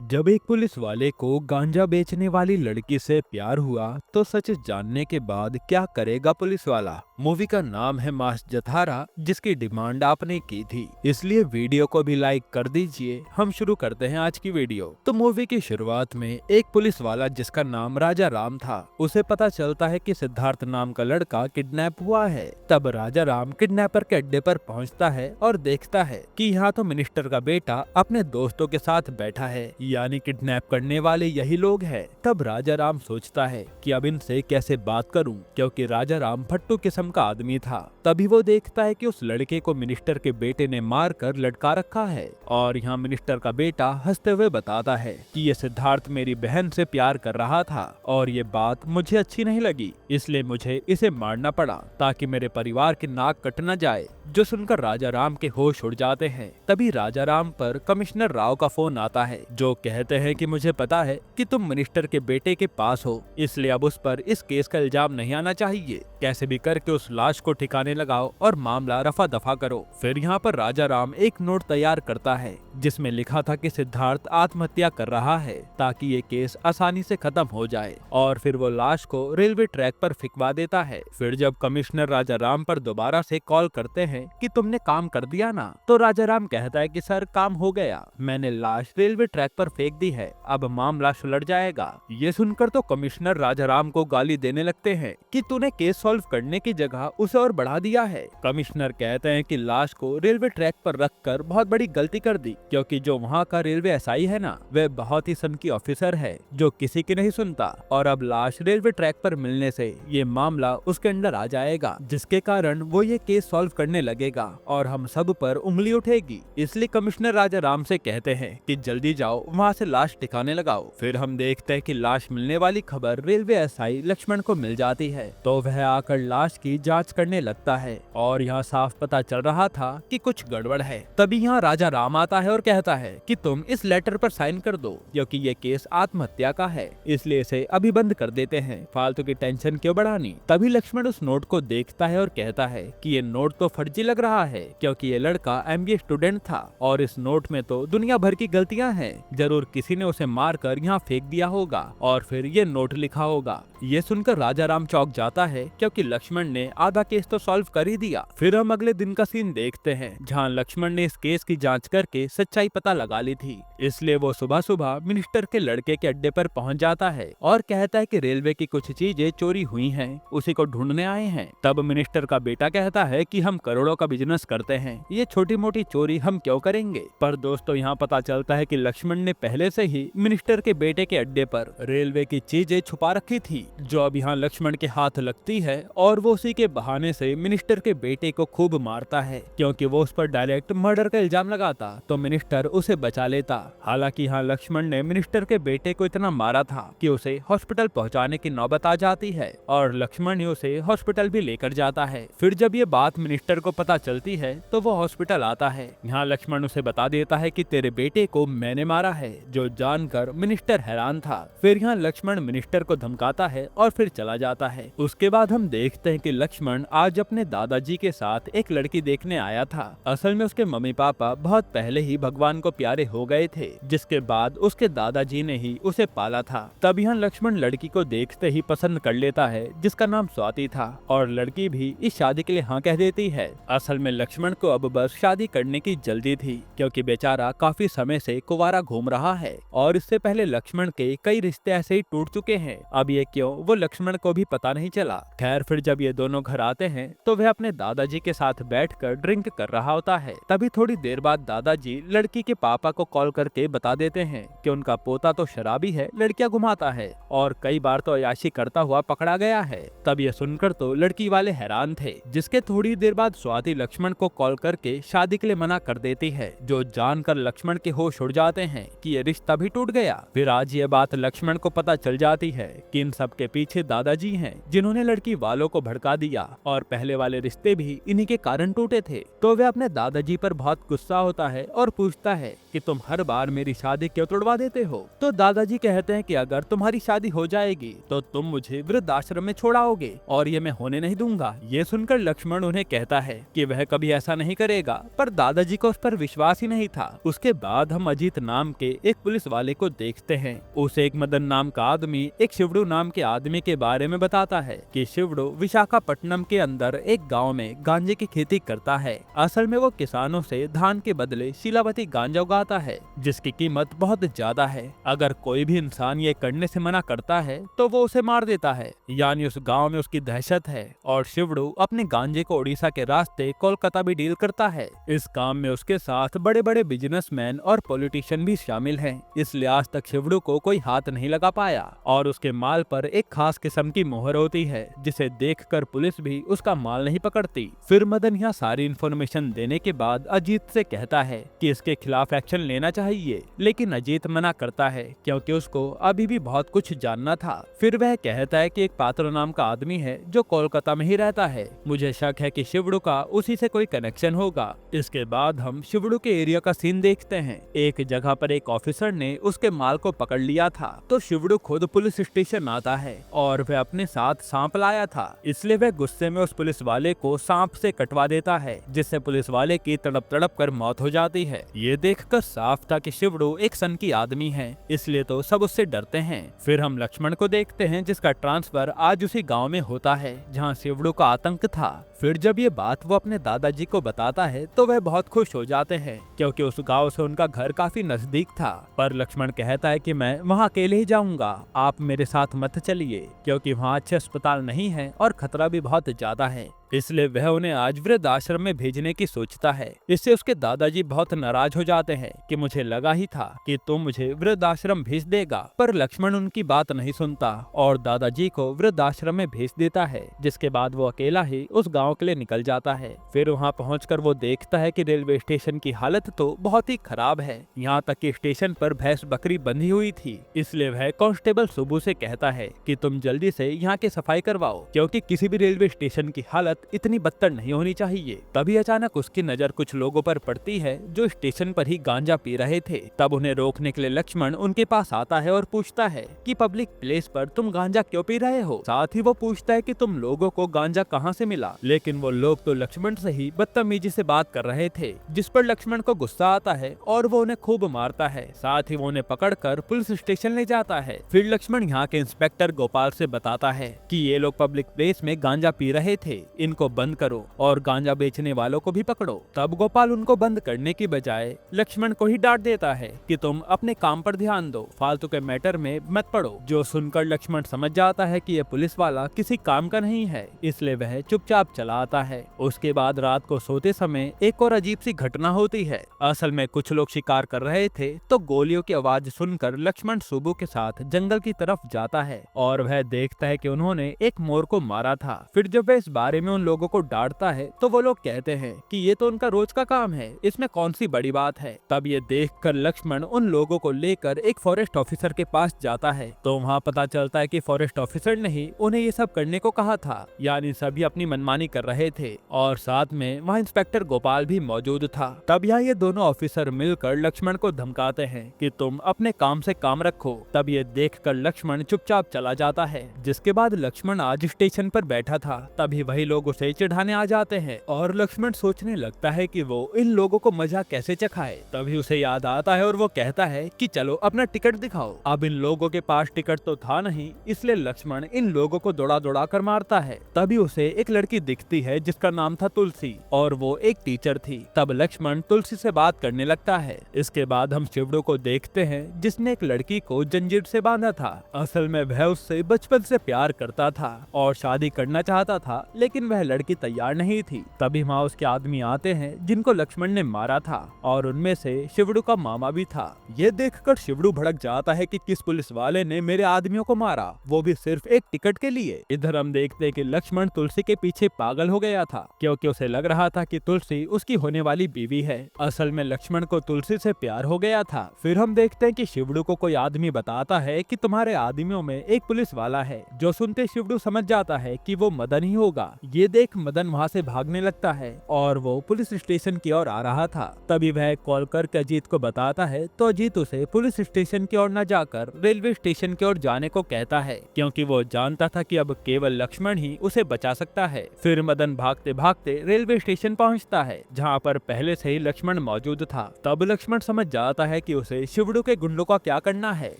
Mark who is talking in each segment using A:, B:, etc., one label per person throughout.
A: जब एक पुलिस वाले को गांजा बेचने वाली लड़की से प्यार हुआ तो सच जानने के बाद क्या करेगा पुलिस वाला। मूवी का नाम है मास जथारा, जिसकी डिमांड आपने की थी, इसलिए वीडियो को भी लाइक कर दीजिए। हम शुरू करते हैं आज की वीडियो। तो मूवी की शुरुआत में एक पुलिस वाला जिसका नाम राजा राम था, उसे पता चलता है कि सिद्धार्थ नाम का लड़का किडनैप हुआ है। तब राजा राम किडनैपर के अड्डे पर पहुंचता है और देखता है कि यहाँ तो मिनिस्टर का बेटा अपने दोस्तों के साथ बैठा है, यानी किडनैप करने वाले यही लोग हैं। तब राजा राम सोचता है कि अब इनसे कैसे बात करूं, क्योंकि राजा राम फट्टू किस्म का आदमी था। तभी वो देखता है कि उस लड़के को मिनिस्टर के बेटे ने मार कर लटका रखा है, और यहाँ मिनिस्टर का बेटा हंसते हुए बताता है कि ये सिद्धार्थ मेरी बहन से प्यार कर रहा था और ये बात मुझे अच्छी नहीं लगी, इसलिए मुझे इसे मारना पड़ा ताकि मेरे परिवार की नाक कट न जाए। जो सुनकर राजा राम के होश उड़ जाते हैं। तभी राजा राम पर कमिश्नर राव का फोन आता है, जो कहते हैं कि मुझे पता है कि तुम मिनिस्टर के बेटे के पास हो, इसलिए अब उस पर इस केस का इल्जाम नहीं आना चाहिए। कैसे भी करके उस लाश को ठिकाने लगाओ और मामला रफा दफा करो। फिर यहाँ पर राजा राम एक नोट तैयार करता है जिसमें लिखा था कि सिद्धार्थ आत्महत्या कर रहा है ताकि ये केस आसानी से खत्म हो जाए, और फिर वो लाश को रेलवे ट्रैक पर फिकवा देता है। फिर जब कमिश्नर राजा राम पर दोबारा से कॉल करते हैं कि तुमने काम कर दिया ना, तो राजा राम कहता है कि सर काम हो गया, मैंने लाश रेलवे ट्रैक पर फेंक दी है, अब मामला सुलझ जाएगा। ये सुनकर तो कमिश्नर राजा राम को गाली देने लगते हैं कि तूने केस सॉल्व करने की जगह उसे और बढ़ा दिया है। कमिश्नर कहते हैं कि लाश को रेलवे ट्रैक पर रखकर बहुत बड़ी गलती कर दी, क्योंकि जो वहाँ का रेलवे एसआई है ना, वह बहुत ही सनकी ऑफिसर है जो किसी की नहीं सुनता, और अब लाश रेलवे ट्रैक पर मिलने से ये मामला उसके अंडर आ जाएगा, जिसके कारण वो ये केस सॉल्व करने लगेगा और हम सब पर उंगली उठेगी। इसलिए कमिश्नर राजा राम से कहते हैं कि जल्दी जाओ वहाँ से लाश ठिकाने लगाओ। फिर हम देखते हैं कि लाश मिलने वाली खबर रेलवे एसआई लक्ष्मण को मिल जाती है, तो वह आकर लाश की जांच करने लगता है, और यहाँ साफ पता चल रहा था कि कुछ गड़बड़ है। तभी यहाँ राजा राम आता है और कहता है कि तुम इस लेटर पर साइन कर दो, क्योंकि ये केस आत्महत्या का है, इसलिए इसे अभी बंद कर देते हैं, फालतू की टेंशन क्यों बढ़ानी। तभी लक्ष्मण उस नोट को देखता है और कहता है कि ये नोट तो फर्जी लग रहा है, क्योंकि ये लड़का एमबीए स्टूडेंट था और इस नोट में तो दुनिया भर की गलतियां हैं, जरूर किसी ने उसे मारकर यहाँ फेंक दिया होगा और फिर ये नोट लिखा होगा। ये सुनकर राजा राम चौंक जाता है, क्योंकि लक्ष्मण ने आधा केस तो सॉल्व कर ही दिया। फिर हम अगले दिन का सीन देखते हैं, जहाँ लक्ष्मण ने इस केस की जांच करके सच्चाई पता लगा ली थी, इसलिए वो सुबह सुबह मिनिस्टर के लड़के के अड्डे पर पहुंच जाता है और कहता है कि रेलवे की कुछ चीजें चोरी हुई हैं, उसी को ढूंढने आए हैं। तब मिनिस्टर का बेटा कहता है कि हम करोड़ों का बिजनेस करते हैं, ये छोटी मोटी चोरी हम क्यों करेंगे। पर दोस्तों यहाँ पता चलता है कि लक्ष्मण ने पहले से ही मिनिस्टर के बेटे के अड्डे पर रेलवे की चीजें छुपा रखी थी, जो अब यहाँ लक्ष्मण के हाथ लगती है, और वो उसी के बहाने से मिनिस्टर के बेटे को खूब मारता है, क्योंकि वो उस पर डायरेक्ट मर्डर का इल्जाम लगाता तो मिनिस्टर उसे बचा लेता। हालांकि यहाँ लक्ष्मण ने मिनिस्टर के बेटे को इतना मारा था कि उसे हॉस्पिटल पहुंचाने की नौबत आ जाती है, और लक्ष्मण ही उसे हॉस्पिटल भी लेकर जाता है। फिर जब ये बात मिनिस्टर को पता चलती है तो वो हॉस्पिटल आता है। यहाँ लक्ष्मण उसे बता देता है कि तेरे बेटे को मैंने मारा है, जो जानकर मिनिस्टर हैरान था। फिर यहाँ लक्ष्मण मिनिस्टर को धमकाता है और फिर चला जाता है। उसके बाद हम देखते हैं कि लक्ष्मण आज अपने दादाजी के साथ एक लड़की देखने आया था। असल में उसके मम्मी पापा बहुत पहले ही भगवान को प्यारे हो गए थे, जिसके बाद उसके दादाजी ने ही उसे पाला था। तब यहाँ लक्ष्मण लड़की को देखते ही पसंद कर लेता है, जिसका नाम स्वाति था, और लड़की भी इस शादी के लिए हाँ कह देती है। असल में लक्ष्मण को अब बस शादी करने की जल्दी थी, क्योंकि बेचारा काफी समय से कुंवारा घूम रहा है, और इससे पहले लक्ष्मण के कई रिश्ते ऐसे ही टूट चुके हैं। अब ये क्यों, वो लक्ष्मण को भी पता नहीं चला। खैर फिर जब ये दोनों घर आते हैं तो वह अपने दादाजी के साथ बैठकर ड्रिंक कर रहा होता है। तभी थोड़ी देर बाद दादाजी लड़की के पापा को कॉल करके बता देते हैं कि उनका पोता तो शराबी है, लड़कियां घुमाता है, और कई बार तो अय्याशी करता हुआ पकड़ा गया है। तब ये सुनकर तो लड़की वाले हैरान थे, जिसके थोड़ी देर बाद स्वाति लक्ष्मण को कॉल करके शादी के लिए मना कर देती है, जो जानकर लक्ष्मण के होश उड़ जाते हैं कि ये रिश्ता भी टूट गया। फिर आज ये बात लक्ष्मण को पता चल जाती है कि इन सब के पीछे दादाजी हैं, जिन्होंने लड़की वालों को भड़का दिया, और पहले वाले रिश्ते भी इन्हीं के कारण टूटे थे। तो वह अपने दादाजी पर बहुत गुस्सा होता है और पूछता है कि तुम हर बार मेरी शादी क्यों तोड़वा देते हो। तो दादाजी कहते हैं कि अगर तुम्हारी शादी हो जाएगी तो तुम मुझे वृद्धाश्रम में छोड़ाओगे, और ये मैं होने नहीं दूंगा। ये सुनकर लक्ष्मण उन्हें कहता है कि वह कभी ऐसा नहीं करेगा, पर दादाजी को उस पर विश्वास ही नहीं था। उसके बाद हम अजीत नाम के एक पुलिस वाले को देखते हैं। उसे एक मदन नाम का आदमी एक शिवड़ू नाम के आदमी के बारे में बताता है कि शिवड़ू विशाखापट्टनम के अंदर एक गांव में गांजे की खेती करता है। असल में वो किसानों से धान के बदले शीलावती गांजा उगाता है, जिसकी कीमत बहुत ज्यादा है। अगर कोई भी इंसान ये करने से मना करता है तो वो उसे मार देता है, यानी उस गांव में उसकी दहशत है। और शिवड़ू अपने गांजे को उड़ीसा के रास्ते कोलकाता भी डील करता है। इस काम में उसके साथ बड़े बड़े बिजनेसमैन और पॉलिटिशियन भी शामिल हैं, इसलिए आज तक शिवड़ू को कोई हाथ नहीं लगा पाया। और उसके माल पर एक खास किस्म की मोहर होती है, जिसे देखकर पुलिस भी उसका माल नहीं पकड़ती। फिर मदन यहाँ सारी इन्फॉर्मेशन देने के बाद अजीत से कहता है कि इसके खिलाफ एक्शन लेना चाहिए, लेकिन अजीत मना करता है क्योंकि उसको अभी भी बहुत कुछ जानना था। फिर वह कहता है कि एक पात्र नाम का आदमी है जो कोलकाता में ही रहता है। मुझे शक है कि शिवड़ू का उसी से कोई कनेक्शन होगा। इसके बाद हम शिवड़ू के एरिया का सीन देखते हैं। एक जगह पर एक ऑफिसर ने उसके माल को पकड़ लिया था, तो शिवड़ू खुद पुलिस स्टेशन आता है और वह अपने साथ सांप लाया था, इसलिए वह गुस्से में उस पुलिस वाले को सांप से कटवा देता है, जिससे पुलिस वाले की तड़प तड़प कर मौत हो जाती है। ये देखकर साफ था कि शिवड़ू एक सनकी आदमी है, इसलिए तो सब उससे डरते हैं। फिर हम लक्ष्मण को देखते हैं, जिसका ट्रांसफर आज उसी गाँव में होता है जहाँ शिवड़ू का आतंक था। फिर जब ये बात वो अपने दादाजी को बताता है तो वह बहुत खुश हो जाते हैं, क्योंकि उस गांव से उनका घर काफी नजदीक था। पर लक्ष्मण कहता है कि मैं वहां अकेले ही जाऊंगा, आप मेरे साथ मत चलिए, क्योंकि वहां अच्छे अस्पताल नहीं है और खतरा भी बहुत ज्यादा है। इसलिए वह उन्हें आज वृद्ध आश्रम में भेजने की सोचता है। इससे उसके दादाजी बहुत नाराज हो जाते हैं कि मुझे लगा ही था कि तुम मुझे वृद्ध आश्रम भेज देगा। पर लक्ष्मण उनकी बात नहीं सुनता और दादाजी को वृद्ध आश्रम में भेज देता है, जिसके बाद वो अकेला ही उस गांव के लिए निकल जाता है। फिर वहां पहुंचकर वो देखता है कि रेलवे स्टेशन की हालत तो बहुत ही खराब है, यहाँ तक कि स्टेशन पर भैंस बकरी बंधी हुई थी। इसलिए वह कांस्टेबल सुबू से कहता है कि तुम जल्दी से यहाँ की सफाई करवाओ, क्योंकि किसी भी रेलवे स्टेशन की हालत इतनी बदतर नहीं होनी चाहिए। तभी अचानक उसकी नजर कुछ लोगों पर पड़ती है जो स्टेशन पर ही गांजा पी रहे थे। तब उन्हें रोकने के लिए लक्ष्मण उनके पास आता है और पूछता है कि पब्लिक प्लेस पर तुम गांजा क्यों पी रहे हो। साथ ही वो पूछता है कि तुम लोगों को गांजा कहां से मिला, लेकिन वो लोग तो लक्ष्मण से ही बदतमीजी से बात कर रहे थे, जिस पर लक्ष्मण को गुस्सा आता है और वो उन्हें खूब मारता है। साथ ही वो उन्हें पकड़कर पुलिस स्टेशन ले जाता है। फिर लक्ष्मण यहाँ के इंस्पेक्टर गोपाल से बताता है कि ये लोग पब्लिक प्लेस में गांजा पी रहे थे, इनको बंद करो और गांजा बेचने वालों को भी पकड़ो। तब गोपाल उनको बंद करने की बजाय लक्ष्मण को ही डांट देता है कि तुम अपने काम पर ध्यान दो, फालतू के मैटर में मत पड़ो। जो सुनकर लक्ष्मण समझ जाता है कि ये पुलिस वाला किसी काम का नहीं है, इसलिए वह चुपचाप चला आता है। उसके बाद रात को सोते समय एक और अजीब सी घटना होती है। असल में कुछ लोग शिकार कर रहे थे, तो गोलियों की आवाज सुनकर लक्ष्मण सुबू के साथ जंगल की तरफ जाता है और वह देखता है कि उन्होंने एक मोर को मारा था। फिर जब वह इस बारे में उन लोगों को डांटता है तो वो लोग कहते हैं कि ये तो उनका रोज का काम है, इसमें कौन सी बड़ी बात है। तब ये देखकर लक्ष्मण उन लोगों को लेकर एक फॉरेस्ट ऑफिसर के पास जाता है, तो वहाँ पता चलता है कि फॉरेस्ट ऑफिसर ने ही उन्हें ये सब करने को कहा था, यानी सभी अपनी मनमानी कर रहे थे और साथ में वहाँ इंस्पेक्टर गोपाल भी मौजूद था। तब यहाँ ये दोनों ऑफिसर मिलकर लक्ष्मण को धमकाते हैं कि तुम अपने काम से काम रखो। तब ये देखकर लक्ष्मण चुपचाप चला जाता है। जिसके बाद लक्ष्मण आज स्टेशन पर बैठा था, तभी वही लोग उसे चिढ़ाने आ जाते हैं और लक्ष्मण सोचने लगता है कि वो इन लोगों को मजा कैसे चखाए। तभी उसे याद आता है और वो कहता है कि चलो अपना टिकट दिखाओ। अब इन लोगों के पास टिकट तो था नहीं, इसलिए लक्ष्मण इन लोगों को दौड़ा दौड़ा कर मारता है। तभी उसे एक लड़की दिखती है जिसका नाम था तुलसी और वो एक टीचर थी। तब लक्ष्मण तुलसी से बात करने लगता है। इसके बाद हम शिवड़ू को देखते हैं जिसने एक लड़की को जंजीर से बांधा था। असल में वह उससे बचपन से प्यार करता था और शादी करना चाहता था, लेकिन वह लड़की तैयार नहीं थी। तभी वहाँ उसके आदमी आते हैं जिनको लक्ष्मण ने मारा था और उनमें से शिवड़ू का मामा भी था। ये देखकर शिवड़ू भड़क जाता है कि किस पुलिस वाले ने मेरे आदमियों को मारा, वो भी सिर्फ एक टिकट के लिए। इधर हम देखते हैं कि लक्ष्मण तुलसी के पीछे पागल हो गया था, क्योंकि उसे लग रहा था कि तुलसी उसकी होने वाली बीवी है। असल में लक्ष्मण को तुलसी से प्यार हो गया था। फिर हम देखते हैं कि शिवड़ू को कोई आदमी बताता है कि तुम्हारे आदमियों में एक पुलिस वाला है। जो सुनते शिवड़ू समझ जाता है कि वो मदन ही होगा। ये देख मदन वहाँ से भागने लगता है और वो पुलिस स्टेशन की ओर आ रहा था। तभी वह कॉल करके अजीत को बताता है तो अजीत उसे पुलिस स्टेशन की ओर न जाकर रेलवे स्टेशन की ओर जाने को कहता है, क्योंकि वो जानता था कि अब केवल लक्ष्मण ही उसे बचा सकता है। फिर मदन भागते भागते रेलवे स्टेशन पहुंचता है, जहां पर पहले से ही लक्ष्मण मौजूद था। तब लक्ष्मण समझ जाता है कि उसे शिवड़ू के गुंडों का क्या करना है,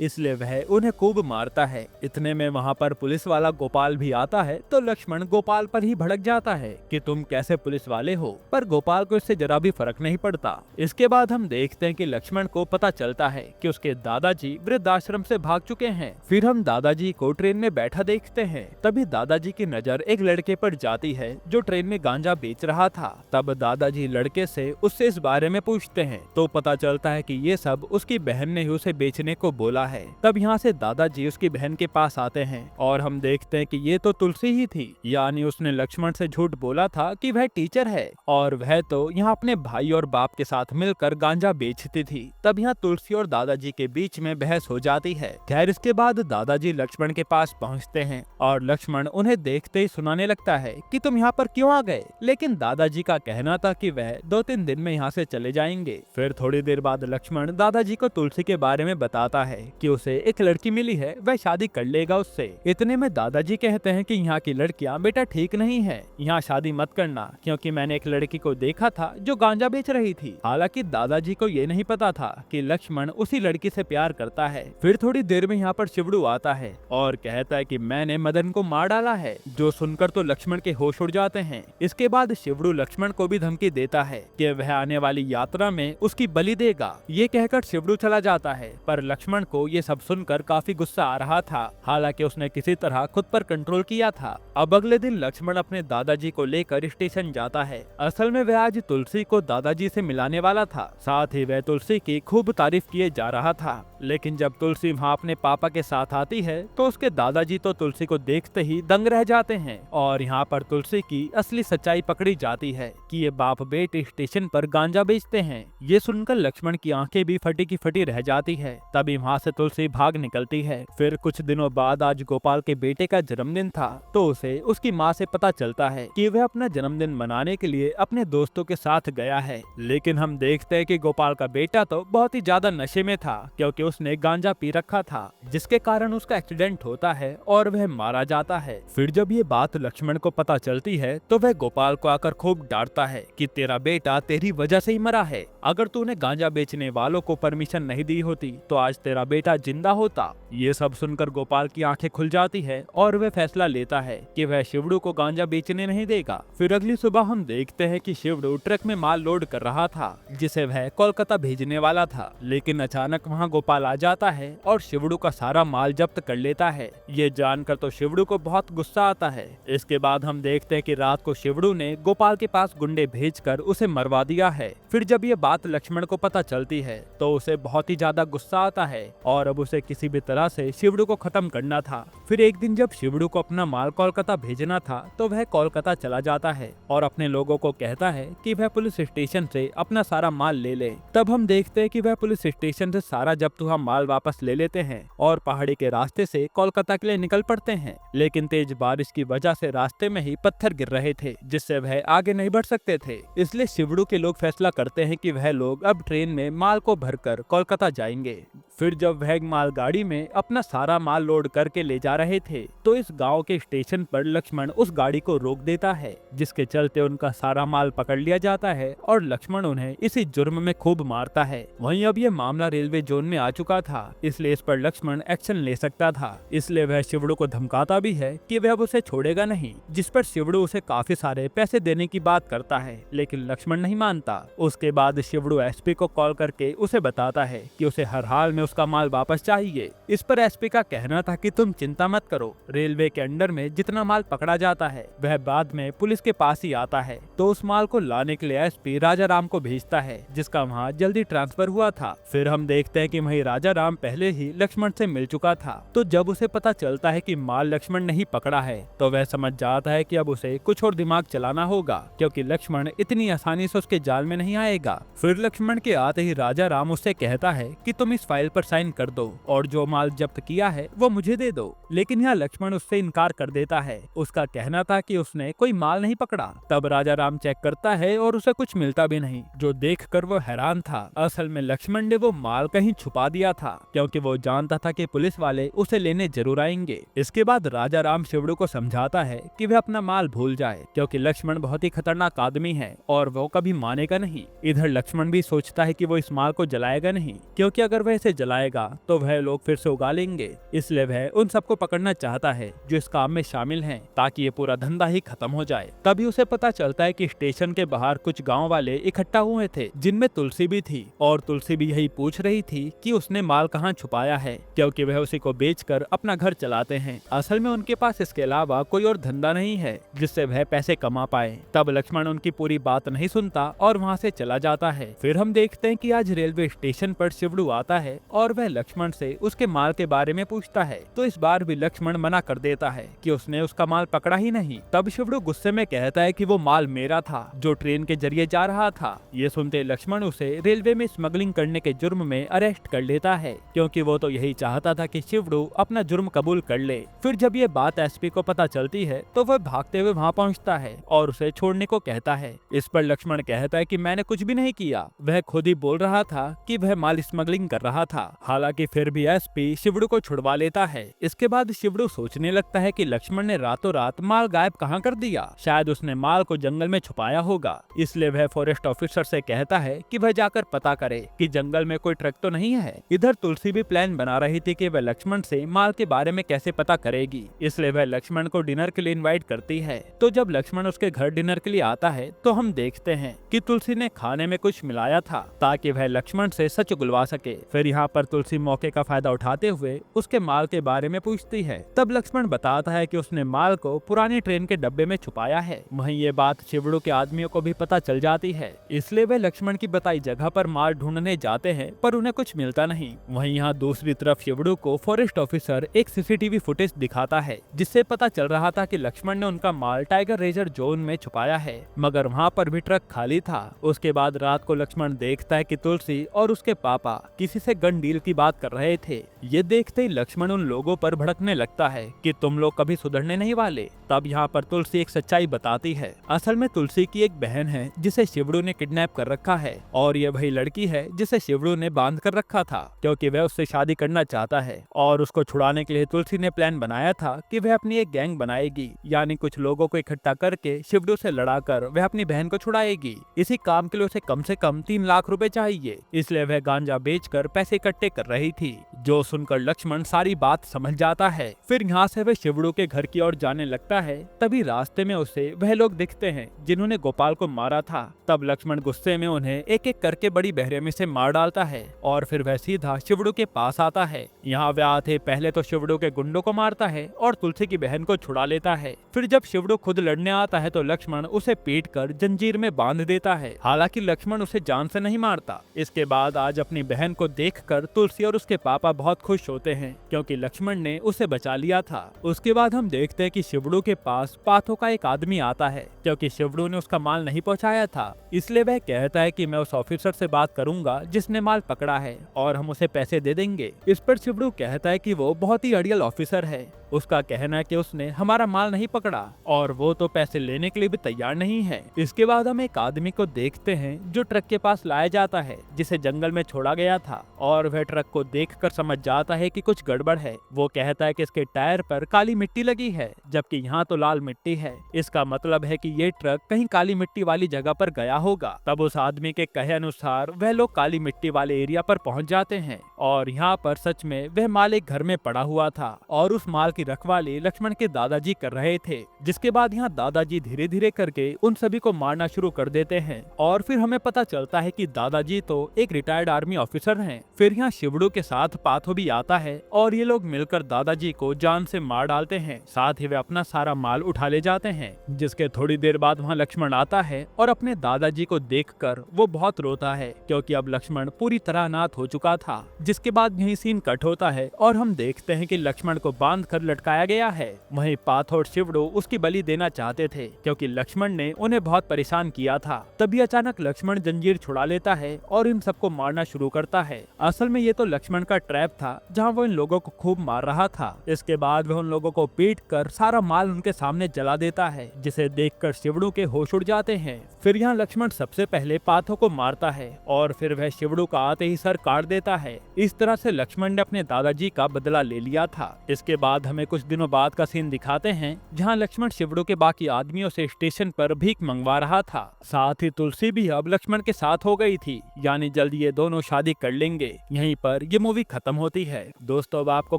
A: इसलिए वह उन्हें खूब मारता है। इतने में वहां पर पुलिस वाला गोपाल भी आता है तो लक्ष्मण गोपाल पर ही भड़क जाता है कि तुम कैसे पुलिस वाले हो, पर गोपाल को इससे जरा भी फर्क नहीं पड़ता। इसके बाद हम देखते हैं कि लक्ष्मण को पता चलता है कि उसके दादाजी वृद्धाश्रम से भाग चुके हैं। फिर हम दादाजी को ट्रेन में बैठा देखते हैं। तभी दादाजी की नजर एक लड़के पर जाती है जो ट्रेन में गांजा बेच रहा था। तब दादाजी लड़के से उससे इस बारे में पूछते हैं तो पता चलता है कि ये सब उसकी बहन ने ही उसे बेचने को बोला है। तब यहाँ से दादाजी उसकी बहन के पास आते हैं और हम देखते हैं कि ये तो तुलसी ही थी, यानी उसने लक्ष्मण से झूठ बोला था कि वह टीचर है और वह तो यहाँ अपने भाई और बाप के साथ मिलकर गांजा बेचती थी। तब यहाँ तुलसी और दादाजी के बीच में बहस हो जाती है। खैर इसके बाद दादाजी लक्ष्मण के पास पहुँचते हैं और लक्ष्मण उन्हें देखते ही सुनाने लगता है कि तुम यहाँ पर क्यों आ गए, लेकिन दादाजी का कहना था कि वह 2-3 दिन में यहाँ से चले जाएंगे। फिर थोड़ी देर बाद लक्ष्मण दादाजी को तुलसी के बारे में बताता है कि उसे एक लड़की मिली है, वह शादी कर लेगा उससे। इतने में दादाजी कहते हैं कि यहाँ की लड़कियाँ बेटा ठीक नहीं है, यहाँ शादी मत करना, क्योंकि मैंने एक लड़की को देखा था जो गांजा बेच रही थी। हालांकि दादाजी को ये नहीं पता था कि लक्ष्मण उसी लड़की से प्यार करता है। फिर थोड़ी देर में यहाँ पर शिवड़ू आता है और कहता है कि मैंने मदन को मार डाला है, जो सुनकर तो लक्ष्मण के होश उड़ जाते हैं। इसके बाद शिवड़ू लक्ष्मण को भी धमकी देता है कि वह आने वाली यात्रा में उसकी बलि देगा। ये कहकर शिवड़ू चला जाता है, पर लक्ष्मण को ये सब सुनकर काफी गुस्सा आ रहा था। हालांकि उसने किसी तरह खुद पर कंट्रोल किया था। अब अगले दिन लक्ष्मण अपने दादाजी को लेकर स्टेशन जाता है। असल में वह आज तुलसी को दादाजी से मिलाने वाला था, साथ ही वह तुलसी की खूब तारीफ किए जा रहा था। लेकिन जब तुलसी वहाँ अपने पापा के साथ आती है तो उसके दादाजी तो तुलसी को देखते ही दंग रह जाते हैं और यहाँ पर तुलसी की असली सच्चाई पकड़ी जाती है कि ये बाप बेटे स्टेशन पर गांजा बेचते हैं। ये सुनकर लक्ष्मण की आंखें भी फटी की फटी रह जाती है। तभी वहाँ से तुलसी भाग निकलती है। फिर कुछ दिनों बाद आज गोपाल के बेटे का जन्मदिन था तो उसे उसकी माँ से पता चलता है कि वह अपना जन्मदिन मनाने के लिए अपने दोस्तों के साथ गया है। लेकिन हम देखते हैं कि गोपाल का बेटा तो बहुत ही ज्यादा नशे में था, क्योंकि उसने गांजा पी रखा था, जिसके कारण उसका एक्सीडेंट होता है और वह मारा जाता है। फिर जब ये बात लक्ष्मण को पता चलती है तो वह गोपाल को आकर खूब डांटता है कि तेरा बेटा तेरी वजह से ही मरा है। अगर तूने गांजा बेचने वालों को परमिशन नहीं दी होती तो आज तेरा बेटा जिंदा होता। ये सब सुनकर गोपाल की आंखें खुल जाती है और वह फैसला लेता है कि वह शिवड़ू को गांजा बेचने नहीं देगा। फिर अगली सुबह हम देखते हैं कि शिवड़ू ट्रक में माल लोड कर रहा था, जिसे वह कोलकाता भेजने वाला था। लेकिन अचानक वहाँ गोपाल आ जाता है और शिवड़ू का सारा माल जब्त कर लेता है। ये जानकर तो शिवड़ू को बहुत गुस्सा आता है। इसके बाद हम देखते हैं कि रात को शिवड़ू ने गोपाल के पास गुंडे भेजकर उसे मरवा दिया है। फिर जब ये बात लक्ष्मण को पता चलती है तो उसे बहुत ही ज्यादा गुस्सा आता है और अब उसे किसी भी तरह से शिवड़ू को खत्म करना था। फिर एक दिन जब शिवड़ू को अपना माल कोलकाता भेजना था तो वह कोलकाता चला जाता है और अपने लोगों को कहता है कि वह पुलिस स्टेशन से अपना सारा माल ले ले। तब हम देखते हैं कि वह पुलिस स्टेशन से सारा जब्त हुआ माल वापस ले लेते हैं और पहाड़ी के रास्ते से कोलकाता के लिए निकल पड़ते हैं। लेकिन तेज बारिश की वजह से रास्ते में ही पत्थर गिर रहे थे, जिससे वह आगे नहीं बढ़ सकते थे। इसलिए शिवड़ू के लोग फैसला करते हैं कि वह लोग अब ट्रेन में माल को भरकर कोलकाता जाएंगे। फिर जब वह माल गाड़ी में अपना सारा माल लोड करके ले जा रहे थे तो इस गांव के स्टेशन पर लक्ष्मण उस गाड़ी को रोक देता है, जिसके चलते उनका सारा माल पकड़ लिया जाता है और लक्ष्मण उन्हें इसी जुर्म में खूब मारता है। वहीं अब ये मामला रेलवे जोन में आ चुका था, इसलिए इस पर लक्ष्मण एक्शन ले सकता था। इसलिए वह शिवड़ू को धमकाता भी है कि वह अब उसे छोड़ेगा नहीं, जिस पर शिवड़ू उसे काफी सारे पैसे देने की बात करता है, लेकिन लक्ष्मण नहीं मानता। उसके बाद शिवड़ू एसपी को कॉल करके उसे बताता है कि उसे हर हाल में उसका माल वापस चाहिए। इस पर एसपी का कहना था कि तुम चिंता मत करो, रेलवे के अंडर में जितना माल पकड़ा जाता है वह बाद में पुलिस के पास ही आता है। तो उस माल को लाने के लिए एसपी राजा राम को भेजता है, जिसका वहाँ जल्दी ट्रांसफर हुआ था। फिर हम देखते हैं कि वहीं राजा राम पहले ही लक्ष्मण से मिल चुका था। तो जब उसे पता चलता है कि माल लक्ष्मण ने ही पकड़ा है तो वह समझ जाता है कि अब उसे कुछ और दिमाग चलाना होगा, क्योंकि लक्ष्मण इतनी आसानी से उसके जाल में नहीं आएगा। फिर लक्ष्मण के आते ही राजा राम उससे कहता है कि तुम इस फाइल पर पर साइन कर दो और जो माल जब्त किया है वो मुझे दे दो। लेकिन यहाँ लक्ष्मण उससे इनकार कर देता है। उसका कहना था कि उसने कोई माल नहीं पकड़ा। तब राजा राम चेक करता है और उसे कुछ मिलता भी नहीं, जो देखकर वो हैरान था। असल में लक्ष्मण ने वो माल कहीं छुपा दिया था, क्योंकि वो जानता था कि पुलिस वाले उसे लेने जरूर आएंगे। इसके बाद राजा राम शिवड़ू को समझाता है कि वह अपना माल भूल जाए, क्योंकि लक्ष्मण बहुत ही खतरनाक आदमी है और वो कभी मानेगा नहीं। इधर लक्ष्मण भी सोचता है कि वो इस माल को जलाएगा नहीं, क्योंकि अगर वह इसे जलाएगा तो वह लोग फिर से उगा लेंगे। इसलिए वह उन सबको पकड़ना चाहता है जो इस काम में शामिल हैं, ताकि ये पूरा धंधा ही खत्म हो जाए। तभी उसे पता चलता है कि स्टेशन के बाहर कुछ गांव वाले इकट्ठा हुए थे, जिनमें तुलसी भी थी। और तुलसी भी यही पूछ रही थी कि उसने माल कहाँ छुपाया है, क्योंकि वह उसी को बेचकर अपना घर चलाते हैं। असल में उनके पास इसके अलावा कोई और धंधा नहीं है जिससे वह पैसे कमा पाए। तब लक्ष्मण उनकी पूरी बात नहीं सुनता और वहाँ से चला जाता है। फिर हम देखते हैं कि आज रेलवे स्टेशन पर शिवड़ू आता है और वह लक्ष्मण से उसके माल के बारे में पूछता है। तो इस बार भी लक्ष्मण मना कर देता है कि उसने उसका माल पकड़ा ही नहीं। तब शिवड़ू गुस्से में कहता है कि वो माल मेरा था, जो ट्रेन के जरिए जा रहा था। ये सुनते लक्ष्मण उसे रेलवे में स्मगलिंग करने के जुर्म में अरेस्ट कर लेता है, क्योंकि वो तो यही चाहता था कि शिवड़ू अपना जुर्म कबूल कर ले। फिर जब ये बात एसपी को पता चलती है तो वह भागते हुए वहाँ पहुँचता है और उसे छोड़ने को कहता है। इस पर लक्ष्मण कहता है कि मैंने कुछ भी नहीं किया, वह खुद ही बोल रहा था कि वह माल स्मगलिंग कर रहा था। हालांकि फिर भी एसपी शिवड़ू को छुड़वा लेता है। इसके बाद शिवड़ू सोचने लगता है कि लक्ष्मण ने रातों रात माल गायब कहाँ कर दिया। शायद उसने माल को जंगल में छुपाया होगा। इसलिए वह फॉरेस्ट ऑफिसर से कहता है कि वह जाकर पता करे कि जंगल में कोई ट्रक तो नहीं है। इधर तुलसी भी प्लान बना रही थी कि वह लक्ष्मण से माल के बारे में कैसे पता करेगी, इसलिए वह लक्ष्मण को डिनर के लिए इनवाइट करती है। तो जब लक्ष्मण उसके घर डिनर के लिए आता है तो हम देखते हैं कि तुलसी ने खाने में कुछ मिलाया था ताकि वह लक्ष्मण से सच उगलवा सके। फिर यहाँ पर तुलसी मौके का फायदा उठाते हुए उसके माल के बारे में पूछती है। तब लक्ष्मण बताता है कि उसने माल को पुरानी ट्रेन के डब्बे में छुपाया है। वहीं ये बात शिवड़ू के आदमियों को भी पता चल जाती है, इसलिए वे लक्ष्मण की बताई जगह पर माल ढूंढने जाते हैं, पर उन्हें कुछ मिलता नहीं। वहीं यहाँ दूसरी तरफ शिवड़ू को फॉरेस्ट ऑफिसर एक सीसीटीवी फुटेज दिखाता है, जिससे पता चल रहा था कि लक्ष्मण ने उनका माल टाइगर रिजर्व जोन में छुपाया है, मगर वहाँ पर भी ट्रक खाली था। उसके बाद रात को लक्ष्मण देखता है कि तुलसी और उसके पापा किसी से गन डील की बात कर रहे थे। ये देखते ही लक्ष्मण उन लोगों पर भड़कने लगता है कि तुम लोग कभी सुधरने नहीं वाले। तब यहाँ पर तुलसी एक सच्चाई बताती है। असल में तुलसी की एक बहन है जिसे शिवड़ू ने किडनैप कर रखा है, और ये वही लड़की है जिसे शिवड़ू ने बांध कर रखा था, क्योंकि वह उससे शादी करना चाहता है। और उसको छुड़ाने के लिए तुलसी ने प्लान बनाया था कि वह अपनी एक गैंग बनाएगी, यानी कुछ लोगों को इकट्ठा करके शिवड़ू से लड़ाकर वह अपनी बहन को छुड़ाएगी। इसी काम के लिए उसे कम से कम 3 लाख रुपए चाहिए, इसलिए वह गांजा बेचकर पैसे इकट्ठे कर रही थी। जो सुनकर लक्ष्मण सारी बात समझ जाता है। फिर यहाँ से वह शिवड़ू के घर की ओर जाने लगता है। तभी रास्ते में उसे वह लोग दिखते हैं जिन्होंने गोपाल को मारा था। तब लक्ष्मण गुस्से में उन्हें एक एक करके बड़ी बहरेमी से मार डालता है और फिर वह सीधा शिवड़ू के पास आता है। यहाँ वह आते पहले तो शिवड़ू के गुंडों को मारता है और तुलसी की बहन को छुड़ा लेता है। फिर जब शिवड़ू खुद लड़ने आता है तो लक्ष्मण उसे पीट कर जंजीर में बांध देता है। हालांकि लक्ष्मण उसे जान से नहीं मारता। इसके बाद आज अपनी बहन को देखकर तुलसी और उसके पापा बहुत खुश होते हैं, क्योंकि लक्ष्मण ने उसे बचा लिया था। उसके बाद हम देखते हैं कि शिवड़ू के पास पाथो का एक आदमी आता है, क्योंकि शिवड़ू ने उसका माल नहीं पहुंचाया था। इसलिए वह कहता है कि मैं उस ऑफिसर से बात करूंगा जिसने माल पकड़ा है और हम उसे पैसे दे देंगे। इस पर शिवड़ू कहता है कि वो बहुत ही अड़ियल ऑफिसर है। उसका कहना है कि उसने हमारा माल नहीं पकड़ा और वो तो पैसे लेने के लिए भी तैयार नहीं है। इसके बाद हम एक आदमी को देखते हैं जो ट्रक के पास लाया जाता है, जिसे जंगल में छोड़ा गया था, और वह ट्रक को देखकर समझ जाता है कि कुछ गड़बड़ है। वो कहता है कि इसके टायर पर काली मिट्टी लगी है, जबकि यहाँ तो लाल मिट्टी है। इसका मतलब है कि ये ट्रक कहीं काली मिट्टी वाली जगह पर गया होगा। तब उस आदमी के कहे अनुसार वह लोग काली मिट्टी वाले एरिया पर पहुँच जाते हैं और यहाँ पर सच में वह माल एक घर में पड़ा हुआ था और उस माल की रखवाली लक्ष्मण के दादाजी कर रहे थे। जिसके बाद यहाँ दादाजी धीरे धीरे करके उन सभी को मारना शुरू कर देते हैं और फिर हमें पता चलता है कि दादाजी तो एक रिटायर्ड आर्मी ऑफिसर हैं। फिर यहाँ शिवड़ू के साथ पाथो भी आता है और ये लोग मिलकर दादाजी को जान से मार डालते हैं। साथ ही वे अपना सारा माल उठा ले जाते हैं। जिसके थोड़ी देर बाद वहाँ लक्ष्मण आता है और अपने दादाजी को देखकर वो बहुत रोता है, क्योंकि अब लक्ष्मण पूरी तरह अनाथ हो चुका था। जिसके बाद यही सीन कट होता है और हम देखते हैं कि लक्ष्मण को बांध कर लटकाया गया है। वहीं पाथ और शिवड़ो उसकी बलि देना चाहते थे क्योंकि लक्ष्मण ने उन्हें बहुत परेशान किया था। तभी अचानक लक्ष्मण जंजीर छुड़ा लेता है और इन सबको मारना शुरू करता है। असल में ये तो लक्ष्मण का ट्रैप था जहाँ वो इन लोगों को खूब मार रहा था। इसके बाद वह उन लोगों को पीट कर सारा माल उनके सामने जला देता है, जिसे देखकर शिवड़ो के होश उड़ जाते हैं। फिर यहाँ लक्ष्मण सबसे पहले पाथो को मारता है और फिर वह शिवड़ो का आते ही सर काट देता है। इस तरह से लक्ष्मण ने अपने दादाजी का बदला ले लिया था। इसके बाद हमें कुछ दिनों बाद का सीन दिखाते हैं जहाँ लक्ष्मण शिवड़ो के बाकी आदमियों से स्टेशन पर भीख मंगवा रहा था। साथ ही तुलसी भी अब लक्ष्मण के साथ हो गई थी, यानी जल्द ये दोनों शादी कर लेंगे। यहीं पर ये मूवी खत्म होती है। दोस्तों, अब आपको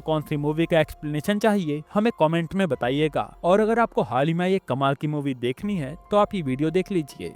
A: कौन सी मूवी का एक्सप्लेनेशन चाहिए हमें कमेंट में बताइएगा, और अगर आपको हाल ही में ये कमाल की मूवी देखनी है तो आप ये वीडियो देख लीजिए।